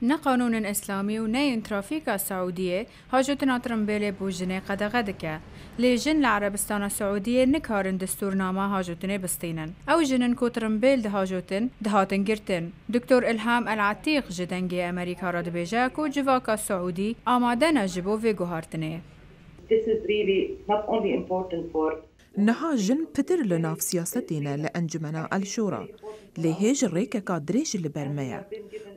نه قانون اسلامی و نه ترافیک سعودیه هاجوتنا ترمبیل بوجنه قدغه دکه لیجن لعربستان سعودیه نکارن دستورنامه هاجوتنه بستینن او جنن کو ترمبیل ده هاجوتن دهاتن گرتن دکتور الهام العتیق جدنگی امریکا را دبیجه کو جواکا سعودی آماده نجبو و گوهارتنه. نها جن پدر لناف سیاستینا لأنجمنا الشورى لهيج الريكا قادريش لبرمية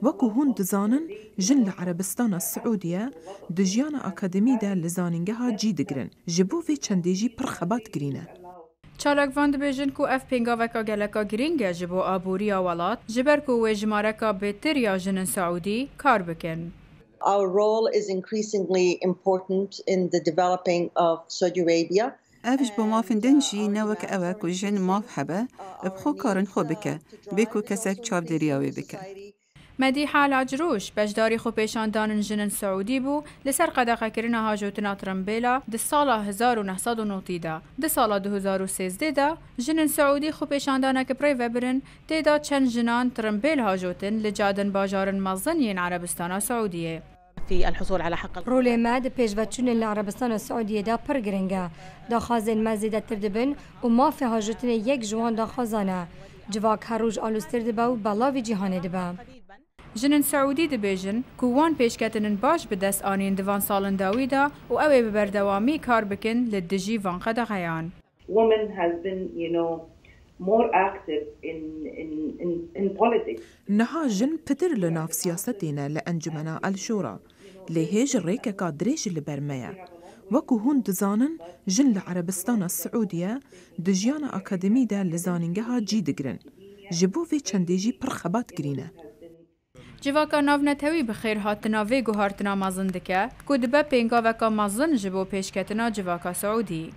وكو هون دزانن جن لعربستان السعودية دجيانا أكاديمي دا لزاننگها جي دگرن جبو في چنديجي پرخبات گرينه. چالاک وان دبیجن کو اف پینگا وکا گلکا گرینگه جبو آبوریا ولات جبر کو و جمارکا بهتر یا جنن سعودی کار بکن. Our role is increasingly important in the developing of Saudi Arabia. أفش بمافن دنجي نوك أوك وجن ماف حبة بخو كارن خو بك بيكو كسك چاف درياوي بك. مدی حال عجروش بجداری خو پیشان دانن جنن سعودی بو لسر قدقه کرنا هاجوتنا ترمبیلا ده سال 1990 ده سال 2013 ده جنن سعودی خو پیشان دانه که پری وبرن تیدا چند جنان ترمبیل هاجوتن لجادن باجارن مزنین عربستان سعودیه. في الحصول على حق رولي ماد بيجواتشون العربستان السعودية دا برغرنجا دا خازن مزيدة تردبن وما في هاجوتن يك جوان دا خازانه جواك هروج آلوز تردبا و بلاوي جيهانه دبا. جنن سعودی دبیجن کوان پیشکتنن باش به دست آنین دوان سالن داوی دا و اوی ببردوامی کار بکن لدجی وان قدغیان. Women has been, more active in politics. نها جن پدر لناف سياستنا لأنجمنا الشورى لهيج الريكا قادريش لبرمية وكو هون دزانن جن لعربستان السعودية دجيانا أكاديمي دا لزاننگها جي دگرن جبو في چنديجي پرخبات گرينه. جواکا ناو نتوی بخیر هاتنا و گوهارتنا مازن دکه که دبه پینگا وکا مازن جبو پیشکتنا جواکا سعودی.